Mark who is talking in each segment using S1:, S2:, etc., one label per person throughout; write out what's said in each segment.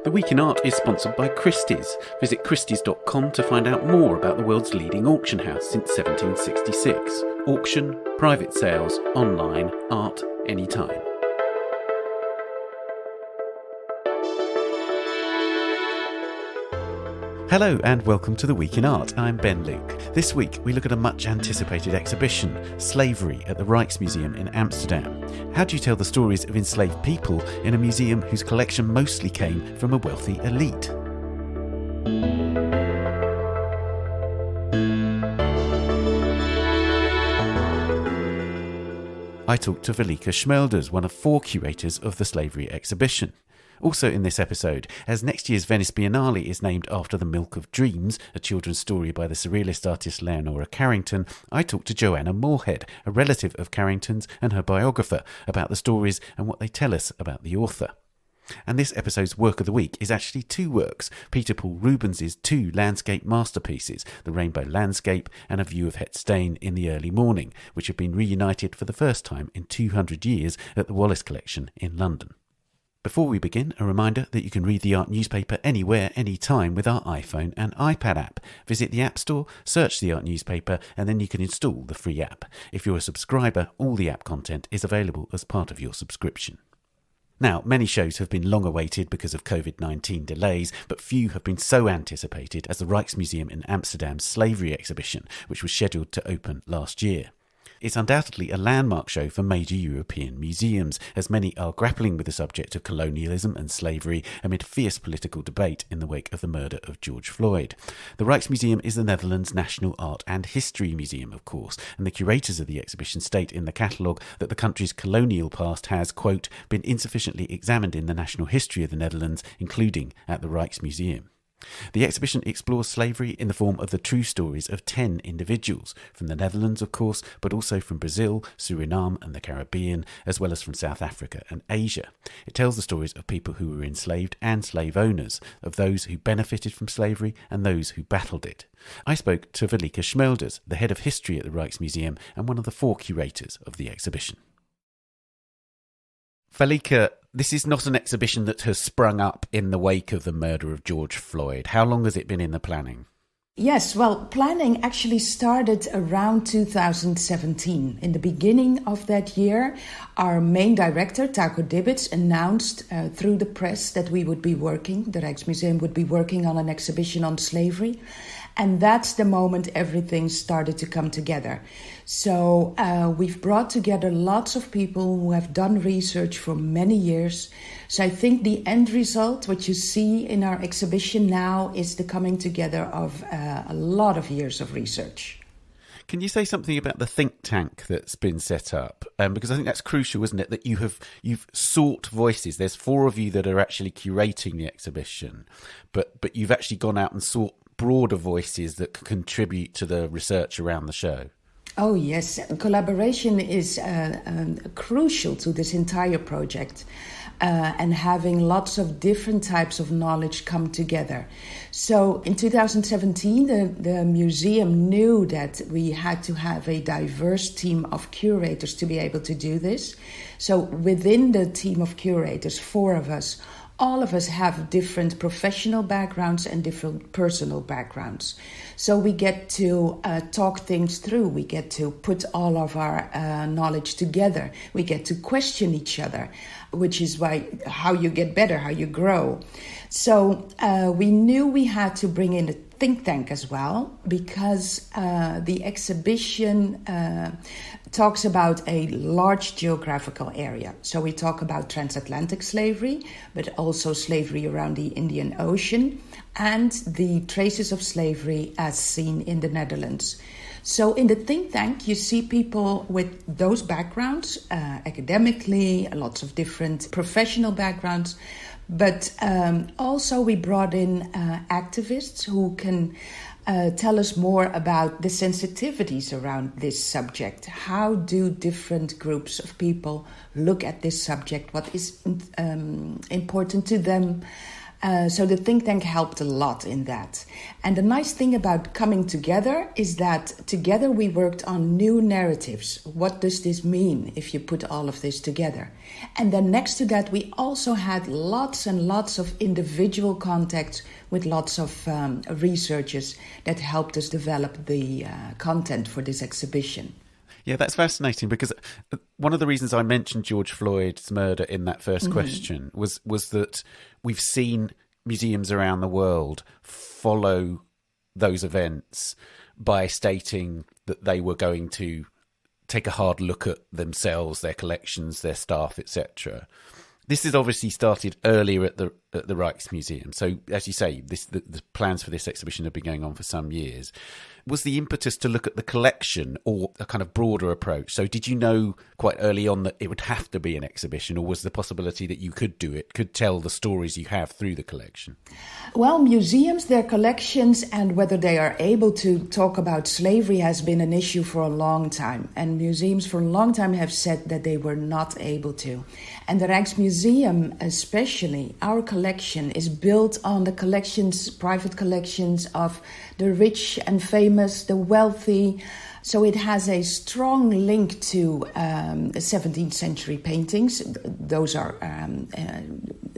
S1: The Week in Art is sponsored by Christie's. Visit christies.com to find out more about the world's leading auction house since 1766. Auction, private sales, online, art, anytime. Hello and welcome to The Week in Art. I'm Ben Luke. This week we look at a much anticipated exhibition, Slavery, at the Rijksmuseum in Amsterdam. How do you tell the stories of enslaved people in a museum whose collection mostly came from a wealthy elite? I talked to Valika Smeulders, one of 4 curators of the Slavery exhibition. Also in this episode, as next year's Venice Biennale is named after The Milk of Dreams, a children's story by the Surrealist artist Leonora Carrington, I talked to Joanna Moorhead, a relative of Carrington's and her biographer, about the stories and what they tell us about the author. And this episode's work of the week is actually 2 works, Peter Paul Rubens' 2 landscape masterpieces, The Rainbow Landscape and A View of Het Steen in the Early Morning, which have been reunited for the first time in 200 years at the Wallace collection in London. Before we begin, a reminder that you can read the art newspaper anywhere, anytime with our iPhone and iPad app. Visit the App Store, search the art newspaper, and then you can install the free app. If you're a subscriber, all the app content is available as part of your subscription. Now, many shows have been long awaited because of COVID-19 delays, but few have been so anticipated as the Rijksmuseum in Amsterdam's Slavery exhibition, which was scheduled to open last year. It's undoubtedly a landmark show for major European museums, as many are grappling with the subject of colonialism and slavery amid fierce political debate in the wake of the murder of George Floyd. The Rijksmuseum is the Netherlands' national art and history museum, of course, and the curators of the exhibition state in the catalogue that the country's colonial past has, quote, been insufficiently examined in the national history of the Netherlands, including at the Rijksmuseum. The exhibition explores slavery in the form of the true stories of 10 individuals, from the Netherlands, of course, but also from Brazil, Suriname and the Caribbean, as well as from South Africa and Asia. It tells the stories of people who were enslaved and slave owners, of those who benefited from slavery and those who battled it. I spoke to Valika Smeulders, the head of history at the Rijksmuseum and one of the 4 curators of the exhibition. Valika, this is not an exhibition that has sprung up in the wake of the murder of George Floyd. How long has it been in the planning?
S2: Yes, well, planning actually started around 2017. In the beginning of that year, our main director, Taco Dibbits, announced through the press that the Rijksmuseum would be working on an exhibition on slavery. And that's the moment everything started to come together. So we've brought together lots of people who have done research for many years. So I think the end result, what you see in our exhibition now, is the coming together of a lot of years of research.
S1: Can you say something about the think tank that's been set up? Because I think that's crucial, isn't it? That you've sought voices. There's 4 of you that are actually curating the exhibition, but you've actually gone out and sought broader voices that can contribute to the research around the show.
S2: Oh yes, collaboration is crucial to this entire project, and having lots of different types of knowledge come together. So in 2017, the museum knew that we had to have a diverse team of curators to be able to do this. So within the team of curators, 4 of us, all of us have different professional backgrounds and different personal backgrounds. So we get to talk things through. We get to put all of our knowledge together. We get to question each other, which is how you get better, how you grow. So we knew we had to bring in a think tank as well, because the exhibition talks about a large geographical area. So we talk about transatlantic slavery, but also slavery around the Indian Ocean and the traces of slavery as seen in the Netherlands. So in the think tank, you see people with those backgrounds, academically, lots of different professional backgrounds, but also we brought in activists who can tell us more about the sensitivities around this subject. How do different groups of people look at this subject? What is important to them? So the think tank helped a lot in that. And the nice thing about coming together is that together we worked on new narratives. What does this mean if you put all of this together? And then next to that, we also had lots and lots of individual contacts with lots of researchers that helped us develop the content for this exhibition.
S1: Yeah, that's fascinating, because one of the reasons I mentioned George Floyd's murder in that first question was that we've seen museums around the world follow those events by stating that they were going to take a hard look at themselves, their collections, their staff, etc. This has obviously started earlier at the Rijksmuseum. So, as you say, the plans for this exhibition have been going on for some years. Was the impetus to look at the collection or a kind of broader approach? So did you know quite early on that it would have to be an exhibition, or was the possibility that you could do it, could tell the stories you have through the collection?
S2: Well, museums, their collections, and whether they are able to talk about slavery has been an issue for a long time. And museums for a long time have said that they were not able to. And the Rijksmuseum especially, our collection is built on the collections, private collections of the rich and famous, the wealthy. So it has a strong link to 17th century paintings. Those are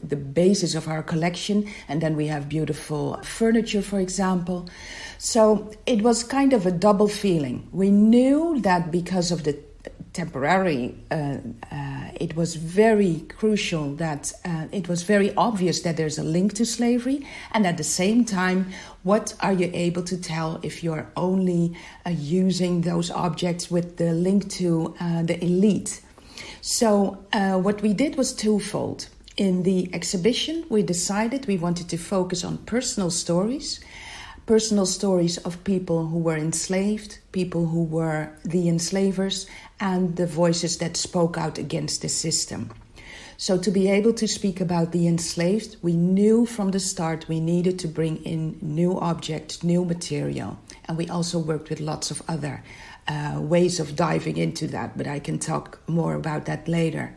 S2: the basis of our collection. And then we have beautiful furniture, for example. So it was kind of a double feeling. We knew that because of the temporary, it was very crucial that it was very obvious that there's a link to slavery. And at the same time, what are you able to tell if you're only using those objects with the link to the elite? So what we did was twofold. In the exhibition, we decided we wanted to focus on personal stories of people who were enslaved, people who were the enslavers, and the voices that spoke out against the system. So to be able to speak about the enslaved, we knew from the start we needed to bring in new objects, new material. And we also worked with lots of other ways of diving into that, but I can talk more about that later.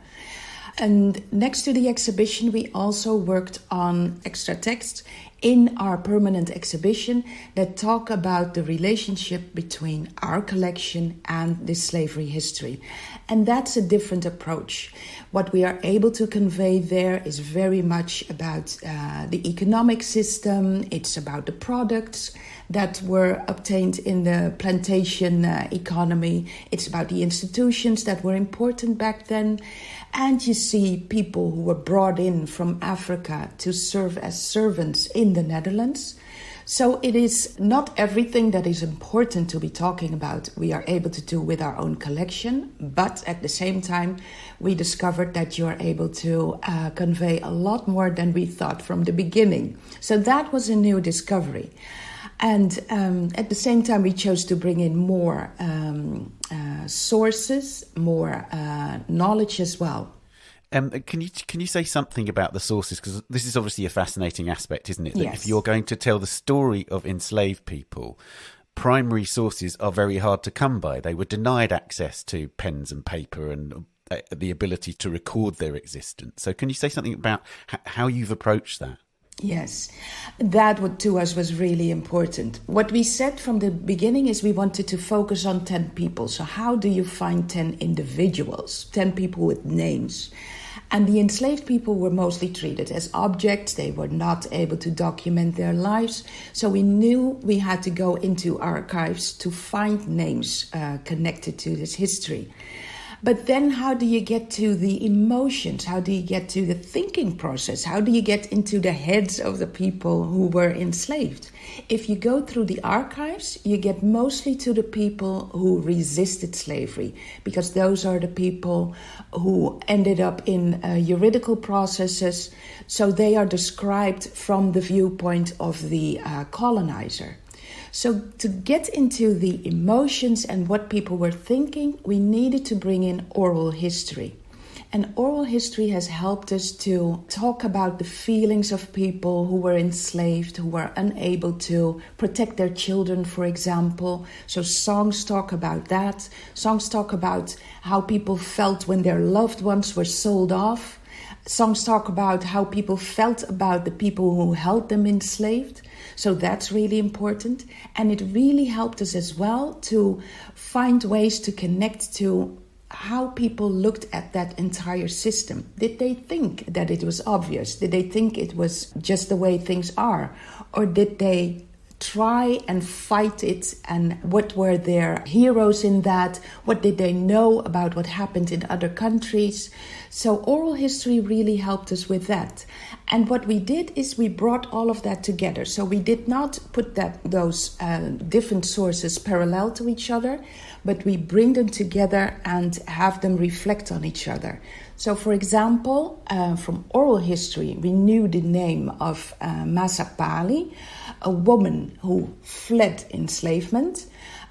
S2: And next to the exhibition, we also worked on extra texts in our permanent exhibition that talk about the relationship between our collection and this slavery history. And that's a different approach. What we are able to convey there is very much about the economic system. It's about the products that were obtained in the plantation economy. It's about the institutions that were important back then. And you see people who were brought in from Africa to serve as servants in the Netherlands. So it is not everything that is important to be talking about we are able to do with our own collection. But at the same time, we discovered that you are able to convey a lot more than we thought from the beginning. So that was a new discovery. And at the same time, we chose to bring in more sources, more knowledge as well.
S1: Can you say something about the sources? Because this is obviously a fascinating aspect, isn't it? That
S2: yes.
S1: If you're going to tell the story of enslaved people, primary sources are very hard to come by. They were denied access to pens and paper and the ability to record their existence. So can you say something about how you've approached that?
S2: Yes, that to us was really important. What we said from the beginning is we wanted to focus on 10 people. So how do you find 10 individuals, 10 people with names? And the enslaved people were mostly treated as objects. They were not able to document their lives. So we knew we had to go into archives to find names connected to this history. But then how do you get to the emotions? How do you get to the thinking process? How do you get into the heads of the people who were enslaved? If you go through the archives, you get mostly to the people who resisted slavery, because those are the people who ended up in juridical processes. So they are described from the viewpoint of the colonizer. So to get into the emotions and what people were thinking, we needed to bring in oral history. And oral history has helped us to talk about the feelings of people who were enslaved, who were unable to protect their children, for example. So songs talk about that. Songs talk about how people felt when their loved ones were sold off. Songs talk about how people felt about the people who held them enslaved. So that's really important. And it really helped us as well to find ways to connect to how people looked at that entire system. Did they think that it was obvious? Did they think it was just the way things are? Or did they try and fight it? And what were their heroes in that? What did they know about what happened in other countries? So oral history really helped us with that. And what we did is we brought all of that together. So we did not put those different sources parallel to each other, but we bring them together and have them reflect on each other. So, for example, from oral history, we knew the name of Masapali, a woman who fled enslavement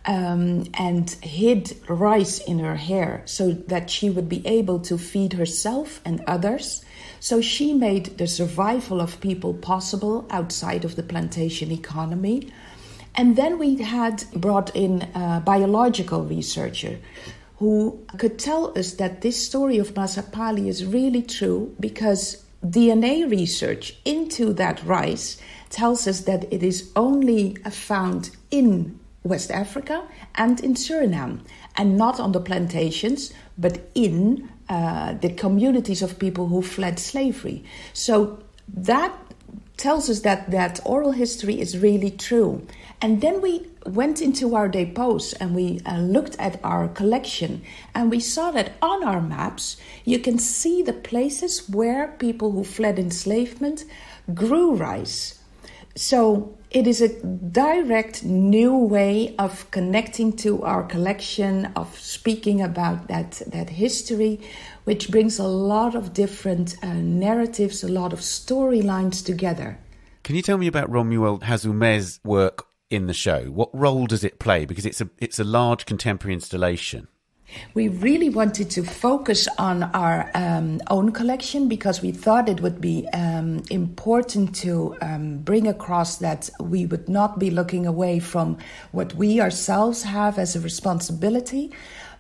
S2: and hid rice in her hair so that she would be able to feed herself and others. So she made the survival of people possible outside of the plantation economy. And then we had brought in a biological researcher who could tell us that this story of Masapali is really true because DNA research into that rice tells us that it is only found in West Africa and in Suriname, and not on the plantations, but in the communities of people who fled slavery. So that tells us that oral history is really true. And then we went into our depots and we looked at our collection, and we saw that on our maps you can see the places where people who fled enslavement grew rice. So it is a direct new way of connecting to our collection, of speaking about that history, which brings a lot of different narratives, a lot of storylines together.
S1: Can you tell me about Romuald Hazoumè's work in the show? What role does it play? Because it's a large contemporary installation.
S2: We really wanted to focus on our own collection because we thought it would be important to bring across that we would not be looking away from what we ourselves have as a responsibility,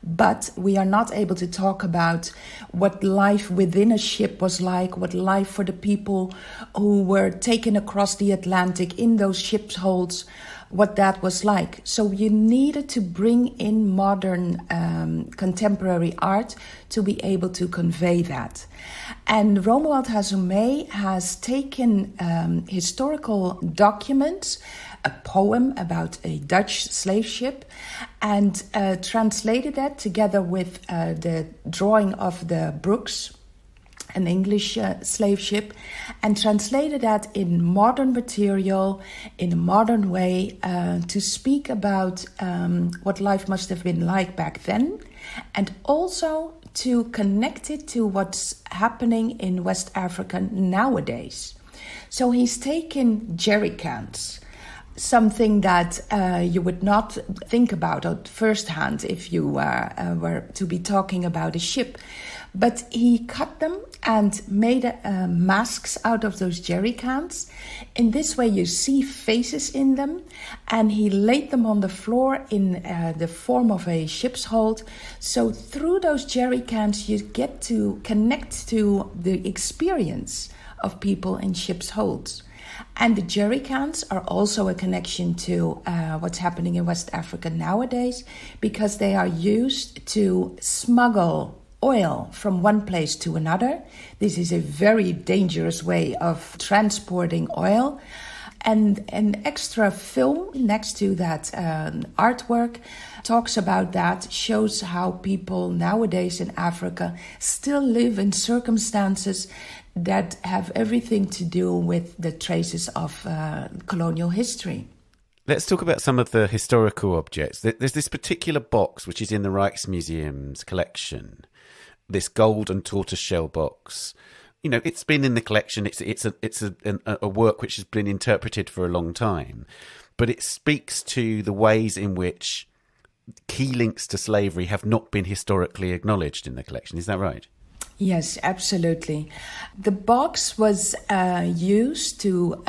S2: but we are not able to talk about what life within a ship was like, what life for the people who were taken across the Atlantic in those ship's holds, what that was like. So you needed to bring in modern contemporary art to be able to convey that. And Romuald Hazoumè has taken historical documents, a poem about a Dutch slave ship, and translated that together with the drawing of the Brooks, an English slave ship, and translated that in modern material, in a modern way, to speak about what life must have been like back then, and also to connect it to what's happening in West Africa nowadays. So he's taken jerry cans, something that you would not think about at first hand if you were to be talking about a ship. But he cut them and made masks out of those jerry cans. In this way you see faces in them, and he laid them on the floor in the form of a ship's hold. So through those jerry cans you get to connect to the experience of people in ship's holds. And the jerry cans are also a connection to what's happening in West Africa nowadays, because they are used to smuggle oil from one place to another. This is a very dangerous way of transporting oil. And an extra film next to that artwork talks about that, shows how people nowadays in Africa still live in circumstances that have everything to do with the traces of colonial history.
S1: Let's talk about some of the historical objects. There's this particular box which is in the Rijksmuseum's collection, this gold and tortoiseshell box. You know, it's been in the collection. It's a work which has been interpreted for a long time, but it speaks to the ways in which key links to slavery have not been historically acknowledged in the collection. Is that right?
S2: Yes, absolutely. The box was used to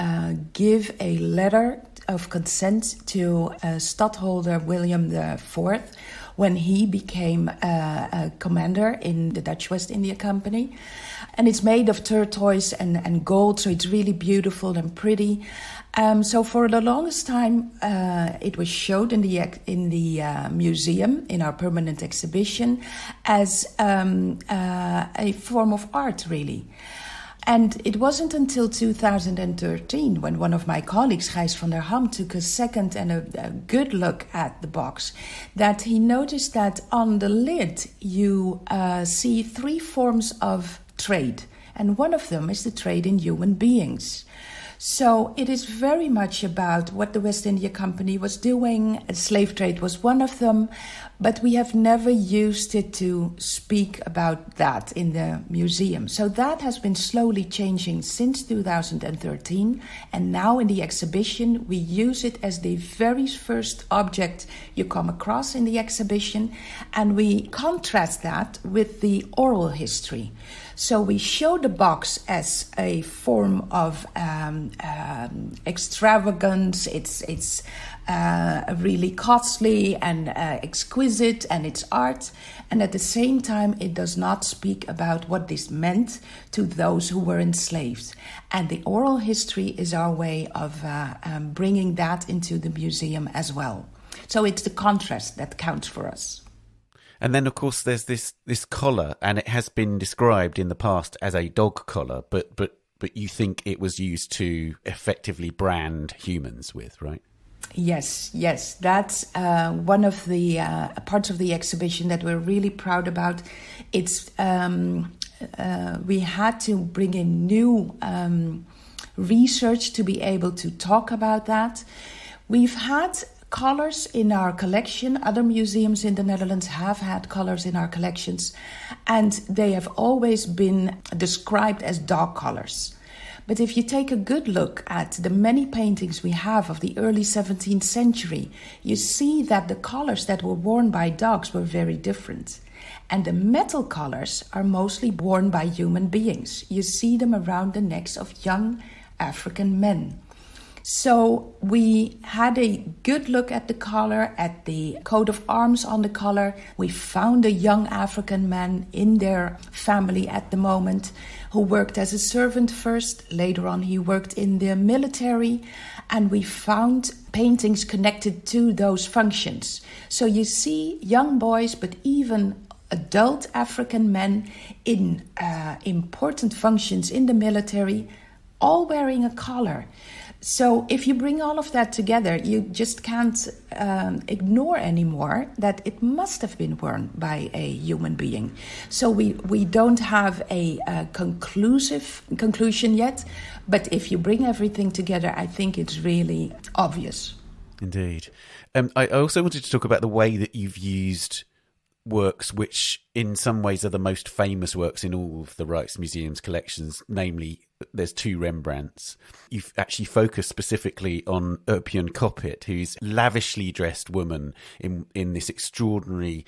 S2: give a letter of consent to Stadtholder William IV, when he became a commander in the Dutch West India Company. And it's made of turquoise and gold, so it's really beautiful and pretty. So for the longest time, it was showed in the museum, in our permanent exhibition, as a form of art, really. And it wasn't until 2013 when one of my colleagues, Gijs van der Ham, took a second and a good look at the box that he noticed that on the lid you see three forms of trade. And one of them is the trade in human beings. So it is very much about what the West India Company was doing. Slave trade was one of them, but we have never used it to speak about that in the museum. So that has been slowly changing since 2013, and now in the exhibition we use it as the very first object you come across in the exhibition, and we contrast that with the oral history. So we show the box as a form of extravagance. It's really costly and exquisite, and it's art. And at the same time, it does not speak about what this meant to those who were enslaved. And the oral history is our way of bringing that into the museum as well. So it's the contrast that counts for us.
S1: And then, of course, there's this collar, and it has been described in the past as a dog collar, but you think it was used to effectively brand humans with, right?
S2: Yes. That's one of the parts of the exhibition that we're really proud about. It's we had to bring in new research to be able to talk about that. We've had collars in our collection. Other museums in the Netherlands have had collars in our collections, and they have always been described as dog collars. But if you take a good look at the many paintings we have of the early 17th century, you see that the collars that were worn by dogs were very different. And the metal collars are mostly worn by human beings. You see them around the necks of young African men. So we had a good look at the collar, at the coat of arms on the collar. We found a young African man in their family at the moment who worked as a servant first. Later on, he worked in the military. And we found paintings connected to those functions. So you see young boys, but even adult African men in important functions in the military, all wearing a collar. So if you bring all of that together, you just can't ignore anymore that it must have been worn by a human being. So we don't have a conclusive conclusion yet, but if you bring everything together, I think it's really obvious.
S1: Indeed. I also wanted to talk about the way that you've used works which in some ways are the most famous works in all of the Rijksmuseum's collections, namely there's two Rembrandts. You've actually focused specifically on Opulent, who's lavishly dressed woman in this extraordinary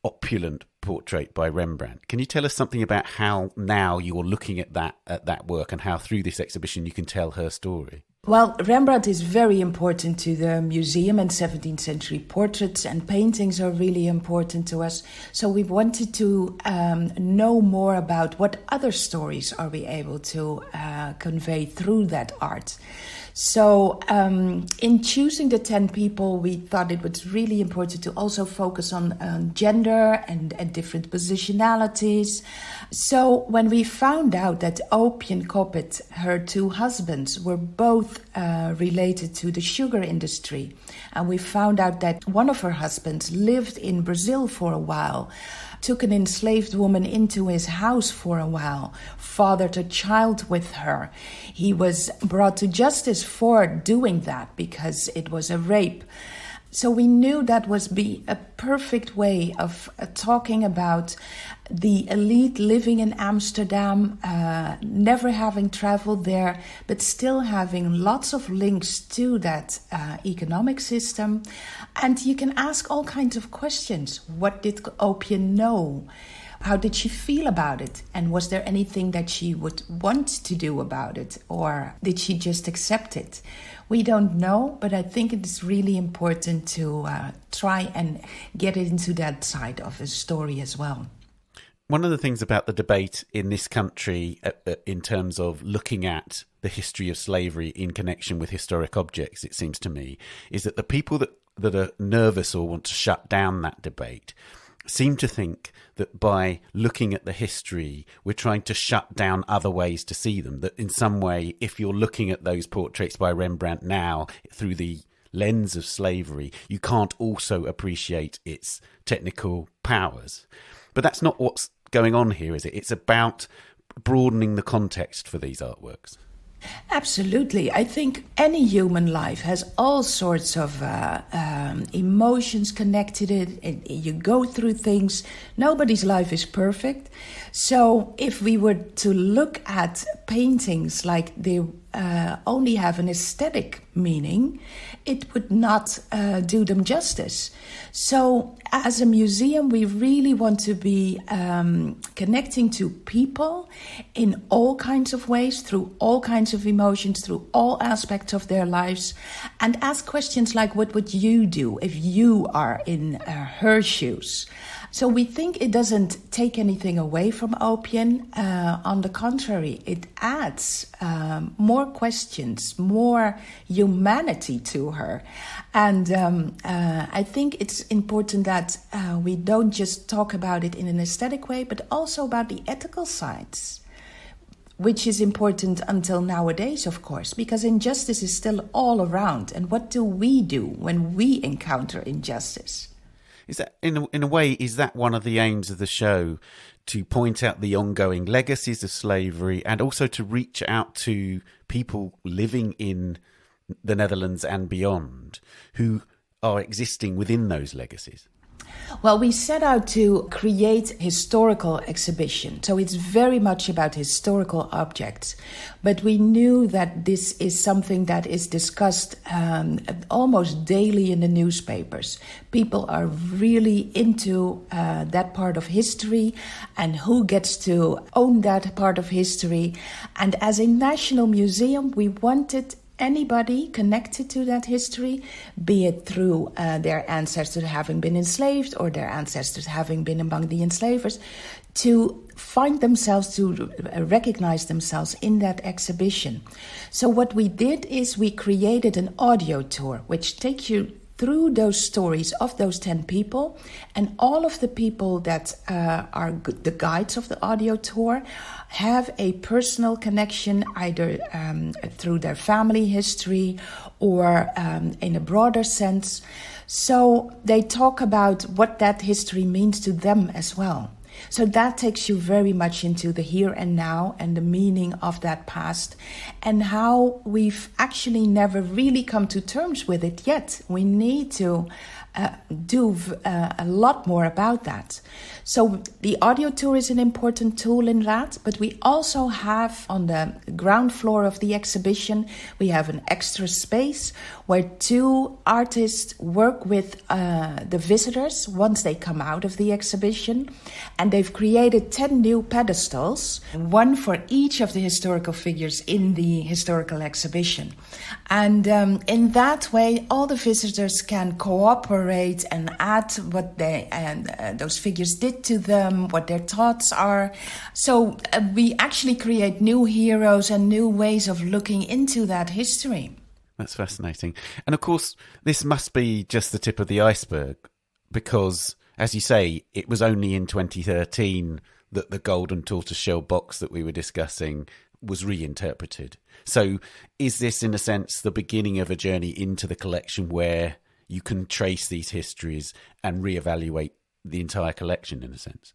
S1: opulent portrait by Rembrandt. Can you tell us something about how now you're looking at that work and how through this exhibition you can tell her story?
S2: Well, Rembrandt is very important to the museum, and 17th century portraits and paintings are really important to us. So we wanted to know more about what other stories are we able to convey through that art. So in choosing the 10 people, we thought it was really important to also focus on gender and different positionalities. So when we found out that Opulent, her two husbands, were both related to the sugar industry, and we found out that one of her husbands lived in Brazil for a while, took an enslaved woman into his house for a while, fathered a child with her. He was brought to justice for doing that because it was a rape. So we knew that was be a perfect way of talking about the elite living in Amsterdam, never having traveled there, but still having lots of links to that economic system. And you can ask all kinds of questions. What did Opulent know? How did she feel about it? And was there anything that she would want to do about it? Or did she just accept it? We don't know, but I think it's really important to try and get into that side of a story as well.
S1: One of the things about the debate in this country in terms of looking at the history of slavery in connection with historic objects, it seems to me, is that the people that are nervous or want to shut down that debate seem to think that by looking at the history, we're trying to shut down other ways to see them. That in some way, if you're looking at those portraits by Rembrandt now through the lens of slavery, you can't also appreciate its technical powers. But that's not what's going on here, is it? It's about broadening the context for these artworks.
S2: Absolutely. I think any human life has all sorts of emotions connected to it. You go through things. Nobody's life is perfect. So if we were to look at paintings like they only have an aesthetic meaning, it would not do them justice. So as a museum, we really want to be connecting to people in all kinds of ways, through all kinds of emotions, through all aspects of their lives, and ask questions like, what would you do if you are in her shoes? So we think it doesn't take anything away from Opulent. On the contrary, it adds more questions, more humanity to her. And I think it's important that we don't just talk about it in an aesthetic way, but also about the ethical sides, which is important until nowadays, of course, because injustice is still all around. And what do we do when we encounter injustice?
S1: Is that, in a way, is that one of the aims of the show, to point out the ongoing legacies of slavery and also to reach out to people living in the Netherlands and beyond who are existing within those legacies?
S2: Well, we set out to create historical exhibition. So it's very much about historical objects. But we knew that this is something that is discussed almost daily in the newspapers. People are really into that part of history and who gets to own that part of history. And as a national museum, we wanted anybody connected to that history, be it through their ancestors having been enslaved or their ancestors having been among the enslavers, to find themselves, to recognize themselves in that exhibition. So what we did is we created an audio tour, which takes you through those stories of those 10 people, and all of the people that are the guides of the audio tour have a personal connection either through their family history or in a broader sense. So they talk about what that history means to them as well. So that takes you very much into the here and now and the meaning of that past and how we've actually never really come to terms with it yet. We need to do a lot more about that. So the audio tour is an important tool in that, but we also have on the ground floor of the exhibition, we have an extra space where 2 artists work with the visitors once they come out of the exhibition, and they've created 10 new pedestals, one for each of the historical figures in the historical exhibition. And in that way, all the visitors can cooperate and add what those figures did to them, what their thoughts are. So we actually create new heroes and new ways of looking into that history.
S1: That's fascinating. And of course, this must be just the tip of the iceberg because, as you say, it was only in 2013 that the golden tortoiseshell box that we were discussing was reinterpreted. So is this, in a sense, the beginning of a journey into the collection where you can trace these histories and reevaluate the entire collection, in a sense?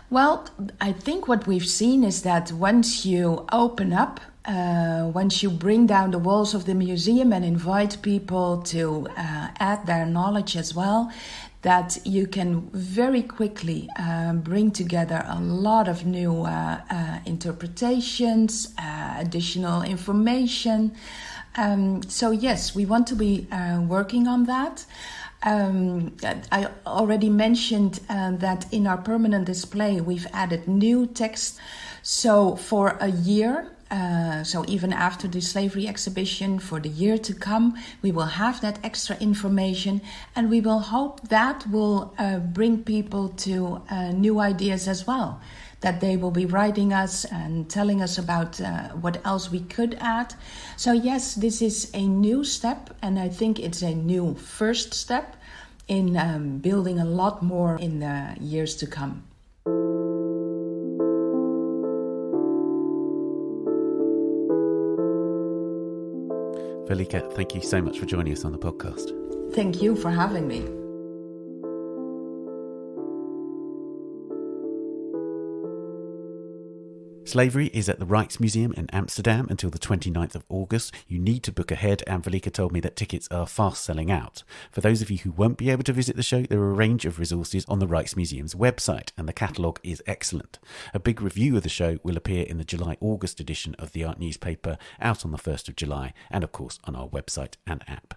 S2: Well, I think what we've seen is that once you open up, once you bring down the walls of the museum and invite people to add their knowledge as well, that you can very quickly bring together a lot of new interpretations, additional information. So yes, we want to be working on that. I already mentioned that in our permanent display we've added new text. So for a year, so even after the slavery exhibition, for the year to come, we will have that extra information, and we will hope that will bring people to new ideas as well, that they will be writing us and telling us about what else we could add. So yes, this is a new step, and I think it's a new first step in building a lot more in the years to come.
S1: Valika, thank you so much for joining us on the podcast.
S2: Thank you for having me.
S1: Slavery is at the Rijksmuseum in Amsterdam until the 29th of August. You need to book ahead, and Valika told me that tickets are fast selling out. For those of you who won't be able to visit the show, there are a range of resources on the Rijksmuseum's website, and the catalogue is excellent. A big review of the show will appear in the July-August edition of the art newspaper, out on the 1st of July, and of course on our website and app.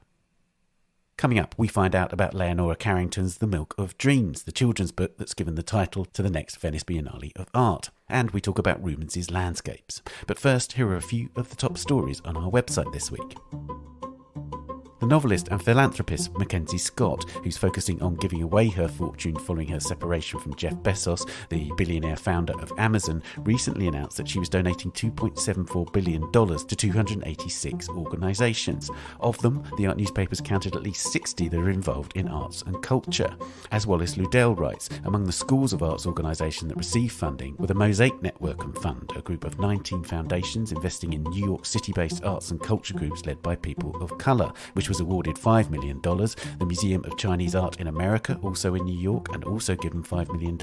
S1: Coming up, we find out about Leonora Carrington's The Milk of Dreams, the children's book that's given the title to the next Venice Biennale of Art. And we talk about Rubens' landscapes. But first, here are a few of the top stories on our website this week. The novelist and philanthropist Mackenzie Scott, who's focusing on giving away her fortune following her separation from Jeff Bezos, the billionaire founder of Amazon, recently announced that she was donating $2.74 billion to 286 organisations. Of them, the art newspapers counted at least 60 that are involved in arts and culture. As Wallace Ludell writes, among the schools of arts organisations that receive funding were the Mosaic Network and Fund, a group of 19 foundations investing in New York City-based arts and culture groups led by people of colour, which was awarded $5 million. The Museum of Chinese Art in America, also in New York, and also given $5 million.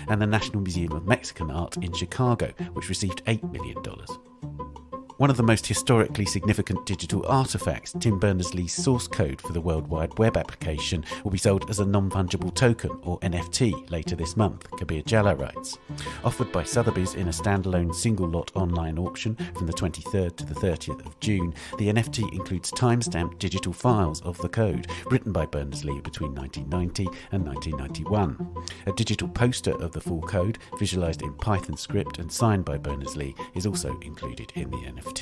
S1: And the National Museum of Mexican Art in Chicago, which received $8 million. One of the most historically significant digital artefacts, Tim Berners-Lee's source code for the World Wide Web application, will be sold as a non-fungible token, or NFT, later this month, Kabir Jalla writes. Offered by Sotheby's in a standalone single-lot online auction from the 23rd to the 30th of June, the NFT includes time-stamped digital files of the code, written by Berners-Lee between 1990 and 1991. A digital poster of the full code, visualised in Python script and signed by Berners-Lee, is also included in the NFT.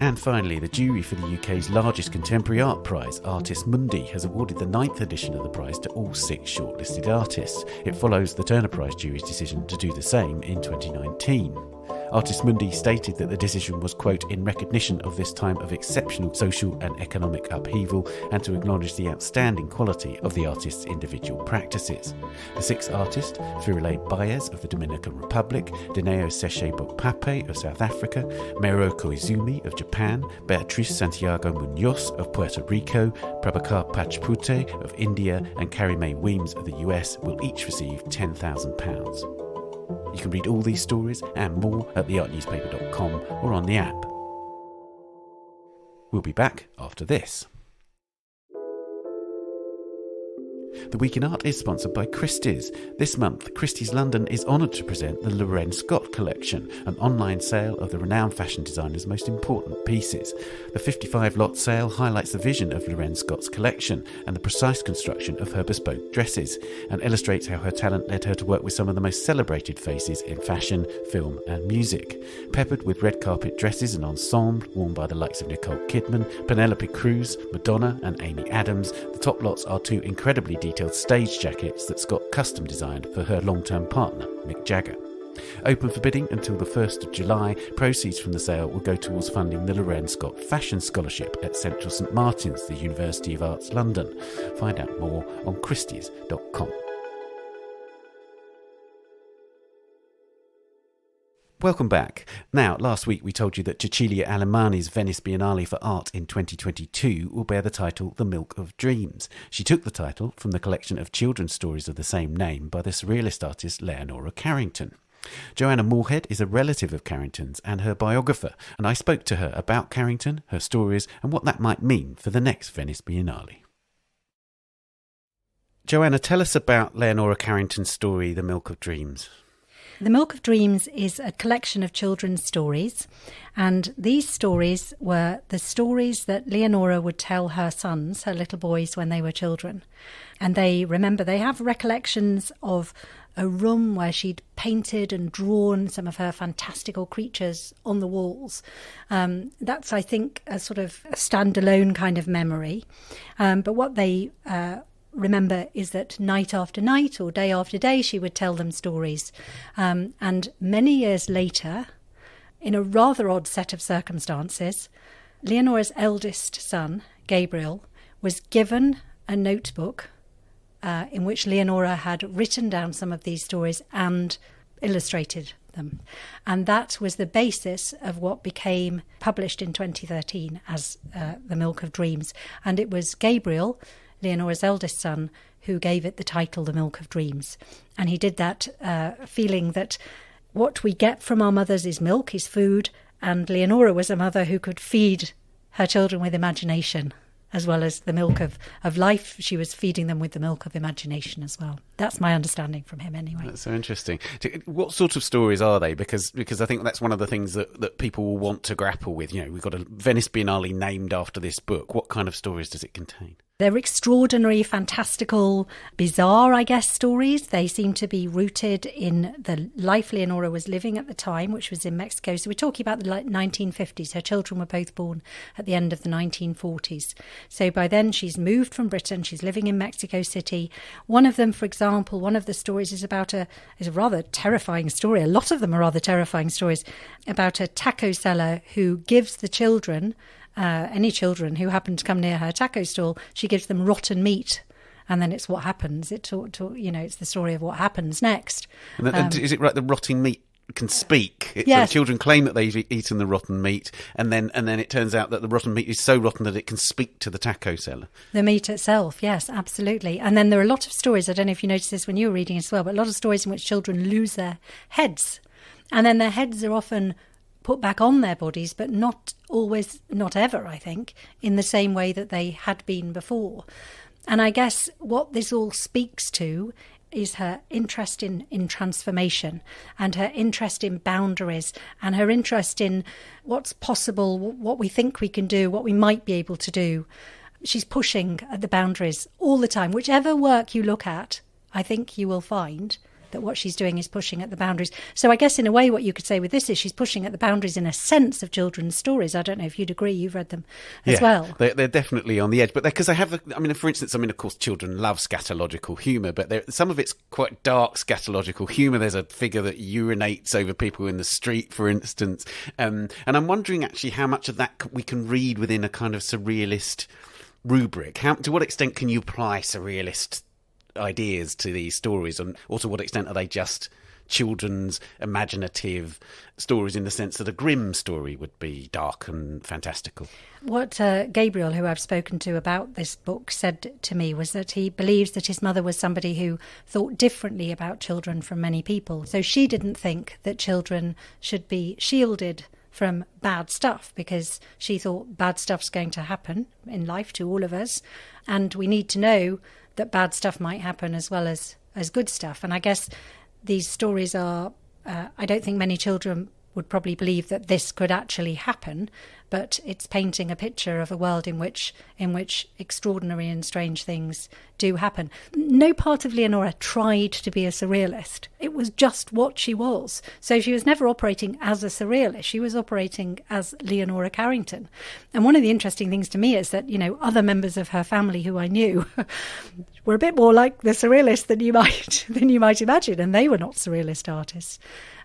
S1: And finally, the jury for the UK's largest contemporary art prize, Artist Mundi, has awarded the 9th edition of the prize to all 6 shortlisted artists. It follows the Turner Prize jury's decision to do the same in 2019. Artist Mundi stated that the decision was, quote, in recognition of this time of exceptional social and economic upheaval and to acknowledge the outstanding quality of the artist's individual practices. The 6 artists, Firile Baez of the Dominican Republic, Dineo Seche Bokpape of South Africa, Mero Koizumi of Japan, Beatriz Santiago Munoz of Puerto Rico, Prabhakar Pachpute of India, and Carrie-Mae Weems of the US, will each receive £10,000. You can read all these stories and more at theartnewspaper.com or on the app. We'll be back after this. The Week in Art is sponsored by Christie's. This month, Christie's London is honoured to present the Loren Scott collection, an online sale of the renowned fashion designer's most important pieces. The 55-lot sale highlights the vision of Loren Scott's collection and the precise construction of her bespoke dresses, and illustrates how her talent led her to work with some of the most celebrated faces in fashion, film and music. Peppered with red carpet dresses and ensemble worn by the likes of Nicole Kidman, Penelope Cruz, Madonna and Amy Adams, the top lots are 2 incredibly detailed stage jackets that Scott custom designed for her long-term partner, Mick Jagger. Open for bidding until the 1st of July, proceeds from the sale will go towards funding the Loren Scott Fashion Scholarship at Central St Martin's, the University of Arts London. Find out more on christies.com. Welcome back. Now, last week we told you that Cecilia Alemani's Venice Biennale for Art in 2022 will bear the title The Milk of Dreams. She took the title from the collection of children's stories of the same name by the Surrealist artist Leonora Carrington. Joanna Moorhead is a relative of Carrington's and her biographer, and I spoke to her about Carrington, her stories, and what that might mean for the next Venice Biennale. Joanna, tell us about Leonora Carrington's story, The Milk of Dreams.
S3: The Milk of Dreams is a collection of children's stories, and these stories were the stories that Leonora would tell her sons, her little boys, when they were children. And they have recollections of a room where she'd painted and drawn some of her fantastical creatures on the walls. That's, I think, a sort of a standalone kind of memory. But what they remember is that night after night or day after day, she would tell them stories. And many years later, in a rather odd set of circumstances, Leonora's eldest son, Gabriel, was given a notebook in which Leonora had written down some of these stories and illustrated them. And that was the basis of what became published in 2013 as The Milk of Dreams. And it was Gabriel, Leonora's eldest son, who gave it the title The Milk of Dreams. And he did that feeling that what we get from our mothers is milk, is food, and Leonora was a mother who could feed her children with imagination, as well as the milk of life. She was feeding them with the milk of imagination as well. That's my understanding from him anyway.
S1: That's so interesting. What sort of stories are they? Because I think that's one of the things that people will want to grapple with. You know, we've got a Venice Biennale named after this book. What kind of stories does it contain?
S3: They're extraordinary, fantastical, bizarre, I guess, stories. They seem to be rooted in the life Leonora was living at the time, which was in Mexico. So we're talking about the 1950s. Her children were both born at the end of the 1940s. So by then she's moved from Britain. She's living in Mexico City. One of them, for example, one of the stories is a rather terrifying story. A lot of them are rather terrifying stories about a taco seller who gives the children, any children who happen to come near her taco stall, she gives them rotten meat, and then it's what happens. It's the story of what happens next.
S1: And is it right? The rotting meat can speak.
S3: Yes.
S1: The children claim that they've eaten the rotten meat, and then it turns out that the rotten meat is so rotten that it can speak to the taco seller.
S3: The meat itself, yes, absolutely. And then there are a lot of stories. I don't know if you noticed this when you were reading as well, but a lot of stories in which children lose their heads, and then their heads are often put back on their bodies, but not always, not ever, I think, in the same way that they had been before. And I guess what this all speaks to is her interest in transformation, and her interest in boundaries, and her interest in what's possible, what we think we can do, what we might be able to do. She's pushing at the boundaries all the time. Whichever work you look at, I think you will find that what she's doing is pushing at the boundaries. So I guess in a way what you could say with this is she's pushing at the boundaries in a sense of children's stories. I don't know if you'd agree. You've read them as well.
S1: They're definitely on the edge. But because they have, for instance, of course, children love scatological humour, but some of it's quite dark scatological humour. There's a figure that urinates over people in the street, for instance. And I'm wondering actually how much of that we can read within a kind of surrealist rubric. To what extent can you apply surrealist ideas to these stories, and also what extent are they just children's imaginative stories in the sense that a Grimm story would be dark and fantastical?
S3: What Gabriel, who I've spoken to about this book, said to me was that he believes that his mother was somebody who thought differently about children from many people. So she didn't think that children should be shielded from bad stuff, because she thought bad stuff's going to happen in life to all of us, and we need to know that bad stuff might happen as well as good stuff. And I guess these stories are, I don't think many children would probably believe that this could actually happen, but it's painting a picture of a world in which extraordinary and strange things do happen. No part of Leonora tried to be a surrealist. It was just what she was. So she was never operating as a surrealist. She was operating as Leonora Carrington. And one of the interesting things to me is that, other members of her family who I knew were a bit more like the surrealist than you might imagine, and they were not surrealist artists.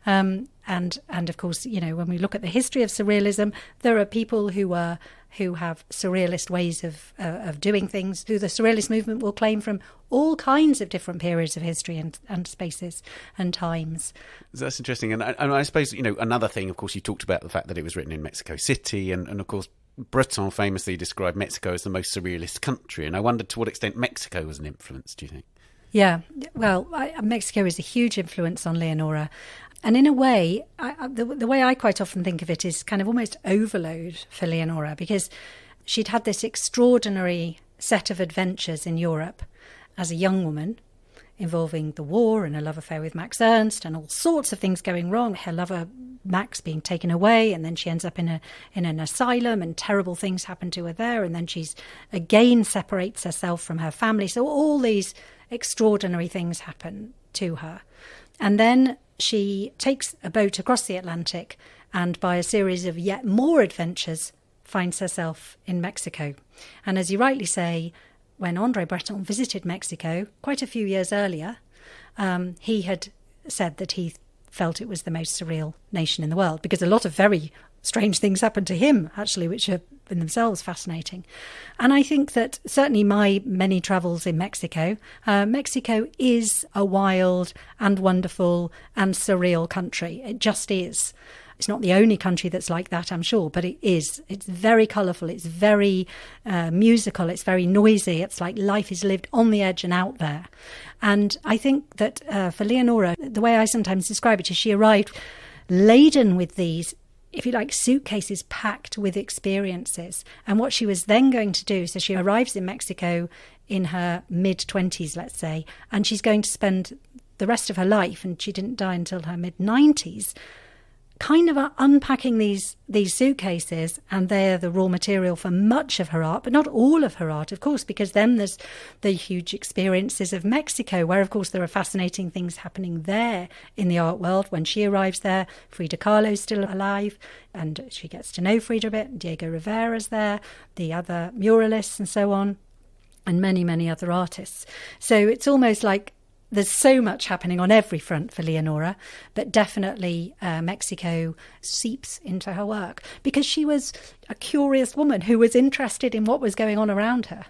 S3: And of course, when we look at the history of surrealism, there are people who have surrealist ways of doing things, who the surrealist movement will claim from all kinds of different periods of history and spaces and times.
S1: That's interesting. And I suppose, another thing, of course, you talked about the fact that it was written in Mexico City, and of course, Breton famously described Mexico as the most surrealist country. And I wondered to what extent Mexico was an influence, do you think? Yeah,
S3: well, Mexico is a huge influence on Leonora. And in a way, the way I quite often think of it is kind of almost overload for Leonora, because she'd had this extraordinary set of adventures in Europe as a young woman involving the war and a love affair with Max Ernst and all sorts of things going wrong. Her lover Max being taken away, and then she ends up in an asylum, and terrible things happen to her there, and then she's again separates herself from her family. So all these extraordinary things happen to her. And then she takes a boat across the Atlantic and, by a series of yet more adventures, finds herself in Mexico. And as you rightly say, when André Breton visited Mexico quite a few years earlier, he had said that he felt it was the most surreal nation in the world, because a lot of very strange things happened to him, actually, which are in themselves fascinating. And I think that certainly my many travels in Mexico, Mexico is a wild and wonderful and surreal country. It just is. It's not the only country that's like that, I'm sure, but it is. It's very colourful. It's very musical. It's very noisy. It's like life is lived on the edge and out there. And I think that for Leonora, the way I sometimes describe it is she arrived laden with these, if you like, suitcases packed with experiences. And what she was then going to do, so she arrives in Mexico in her mid-20s, let's say, and she's going to spend the rest of her life, and she didn't die until her mid-90s, kind of unpacking these suitcases, and they're the raw material for much of her art, but not all of her art, of course, because then there's the huge experiences of Mexico, where, of course, there are fascinating things happening there in the art world. When she arrives there, Frida Kahlo's still alive, and she gets to know Frida a bit. Diego Rivera's there, the other muralists and so on, and many, many other artists. So it's almost like there's so much happening on every front for Leonora, but definitely Mexico seeps into her work because she was a curious woman who was interested in what was going on around her.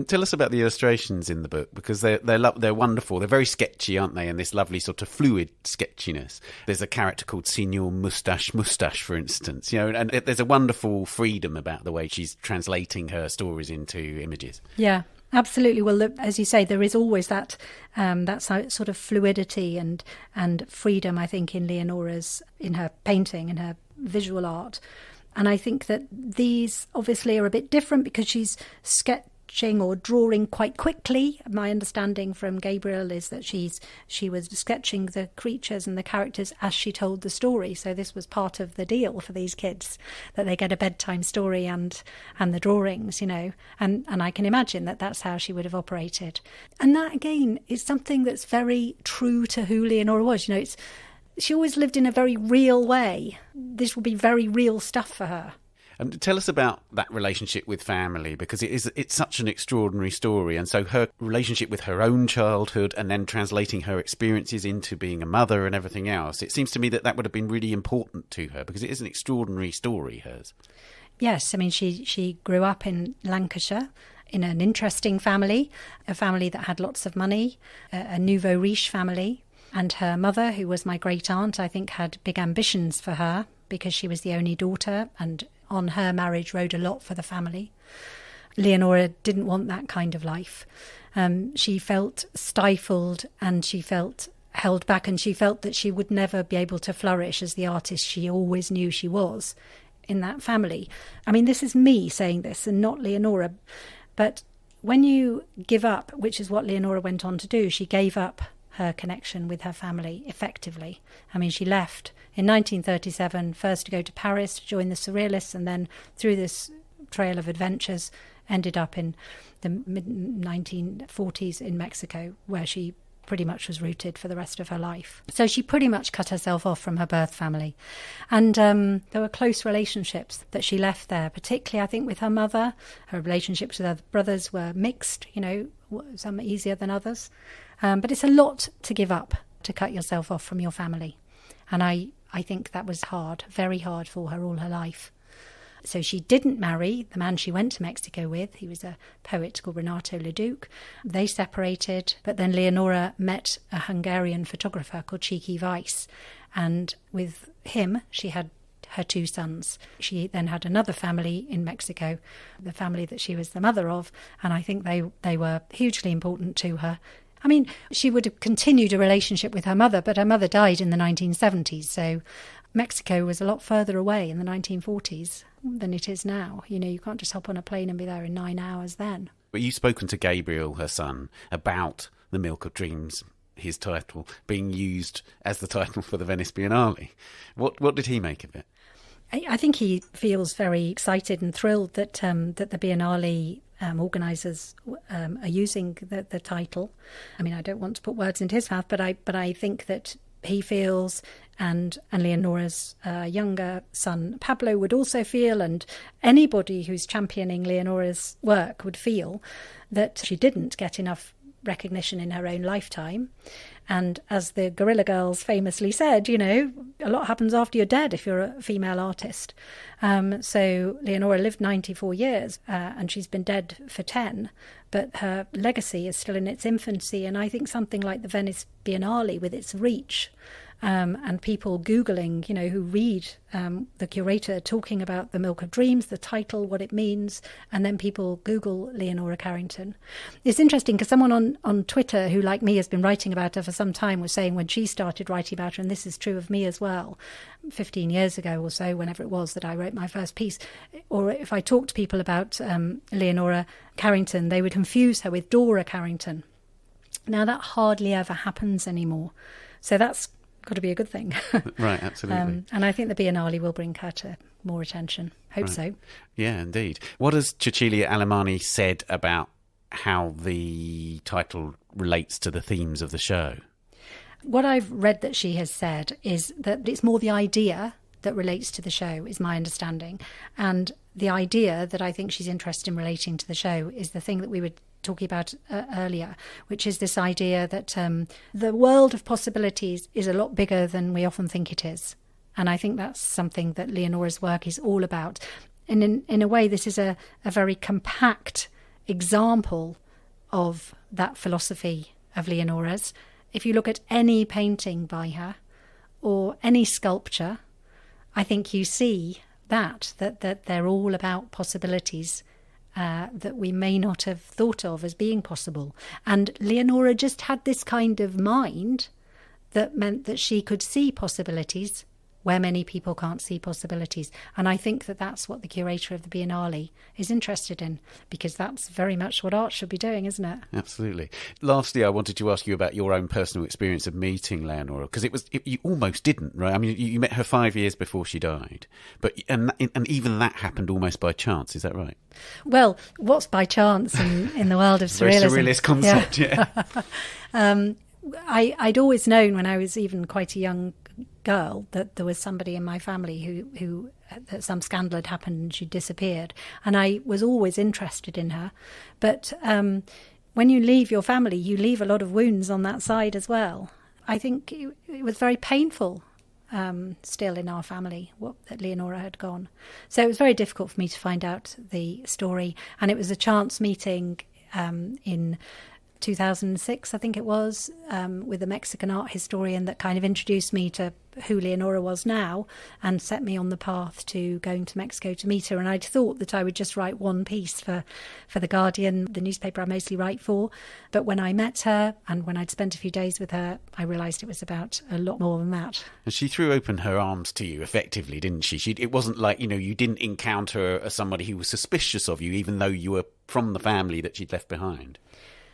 S1: Tell us about the illustrations in the book, because they're wonderful. They're very sketchy, aren't they? And this lovely sort of fluid sketchiness. There's a character called Signor Mustache, for instance. You know, and there's a wonderful freedom about the way she's translating her stories into images.
S3: Yeah. Absolutely. Well, as you say, there is always that sort of fluidity and freedom, I think, in her painting and her visual art. And I think that these obviously are a bit different because she's sketching or drawing quite quickly. My understanding from Gabriel is that she was sketching the creatures and the characters as she told the story. So this was part of the deal for these kids, that they get a bedtime story and the drawings, you know. And I can imagine that that's how she would have operated. And that, again, is something that's very true to who Leonora was. You know, she always lived in a very real way. This will be very real stuff for her.
S1: Tell us about that relationship with family, because it's such an extraordinary story. And so her relationship with her own childhood and then translating her experiences into being a mother and everything else, it seems to me that would have been really important to her, because it is an extraordinary story, hers. Yes, I mean, she grew up in Lancashire in an interesting family, a family that had lots of money, a nouveau riche family. And her mother, who was my great aunt, I think had big ambitions for her because she was the only daughter, and on her marriage rode a lot for the family. Leonora didn't want that kind of life. She felt stifled and she felt held back, and she felt that she would never be able to flourish as the artist she always knew she was in that family. I mean, this is me saying this and not Leonora, but when you give up, which is what Leonora went on to do, she gave up her connection with her family effectively. I mean, she left in 1937, first to go to Paris to join the Surrealists, and then through this trail of adventures ended up in the mid-1940s in Mexico, where she pretty much was rooted for the rest of her life. So she pretty much cut herself off from her birth family. And there were close relationships that she left there, particularly, I think, with her mother. Her relationships with her brothers were mixed, you know, some easier than others. But it's a lot to give up, to cut yourself off from your family. And I think that was hard, very hard for her all her life. So she didn't marry the man she went to Mexico with. He was a poet called Renato Leduc. They separated, but then Leonora met a Hungarian photographer called Csiki Weiss. And with him, she had her two sons. She then had another family in Mexico, the family that she was the mother of, and I think they were hugely important to her. I mean, she would have continued a relationship with her mother, but her mother died in the 1970s, so Mexico was a lot further away in the 1940s than it is now. You know, you can't just hop on a plane and be there in 9 hours then. But you've spoken to Gabriel, her son, about The Milk of Dreams, his title, being used as the title for the Venice Biennale. What did he make of it?
S3: I think he feels very excited and thrilled that that the Biennale organisers are using the title. I mean, I don't want to put words into his mouth, but I think that he feels, and Leonora's younger son Pablo would also feel, and anybody who's championing Leonora's work would feel, that she didn't get enough recognition in her own lifetime. And as the Guerrilla Girls famously said, a lot happens after you're dead if you're a female artist. So Leonora lived 94 years and she's been dead for 10, but her legacy is still in its infancy. And I think something like the Venice Biennale, with its reach, and people Googling, who read the curator talking about The Milk of Dreams, the title, what it means, and then people Google Leonora Carrington. It's interesting because someone on Twitter who, like me, has been writing about her for some time was saying when she started writing about her, and this is true of me as well, 15 years ago or so, whenever it was that I wrote my first piece, or if I talked to people about Leonora Carrington, they would confuse her with Dora Carrington. Now that hardly ever happens anymore. So that's got to be a good thing.
S1: Right, absolutely.
S3: And I think the Biennale will bring her to more attention. Hope so.
S1: Yeah, indeed. What has Cecilia Alemani said about how the title relates to the themes of the show?
S3: What I've read that she has said is that it's more the idea that relates to the show, is my understanding. And the idea that I think she's interested in relating to the show is the thing that we were talking about earlier, which is this idea that the world of possibilities is a lot bigger than we often think it is. And I think that's something that Leonora's work is all about. And in a way, this is a very compact example of that philosophy of Leonora's. If you look at any painting by her or any sculpture, I think you see that they're all about possibilities that we may not have thought of as being possible. And Leonora just had this kind of mind that meant that she could see possibilities where many people can't see possibilities. And I think that that's what the curator of the Biennale is interested in, because that's very much what art should be doing, isn't it?
S1: Absolutely. Lastly, I wanted to ask you about your own personal experience of meeting Leonora, because you almost didn't, right? I mean, you met her 5 years before she died, and even that happened almost by chance. Is that right?
S3: Well, what's by chance in the world of surrealism?
S1: Very surrealist concept, yeah.
S3: I'd always known when I was even quite a young girl that there was somebody in my family who that some scandal had happened and she disappeared, and I was always interested in her. But when you leave your family, you leave a lot of wounds on that side as well. I think it was very painful still in our family that Leonora had gone. So it was very difficult for me to find out the story, and it was a chance meeting in 2006, I think it was, with a Mexican art historian that kind of introduced me to who Leonora was now and set me on the path to going to Mexico to meet her. And I'd thought that I would just write one piece for The Guardian, the newspaper I mostly write for. But when I met her and when I'd spent a few days with her, I realised it was about a lot more than that.
S1: And she threw open her arms to you effectively, didn't she? It wasn't like, you didn't encounter her as somebody who was suspicious of you, even though you were from the family that she'd left behind.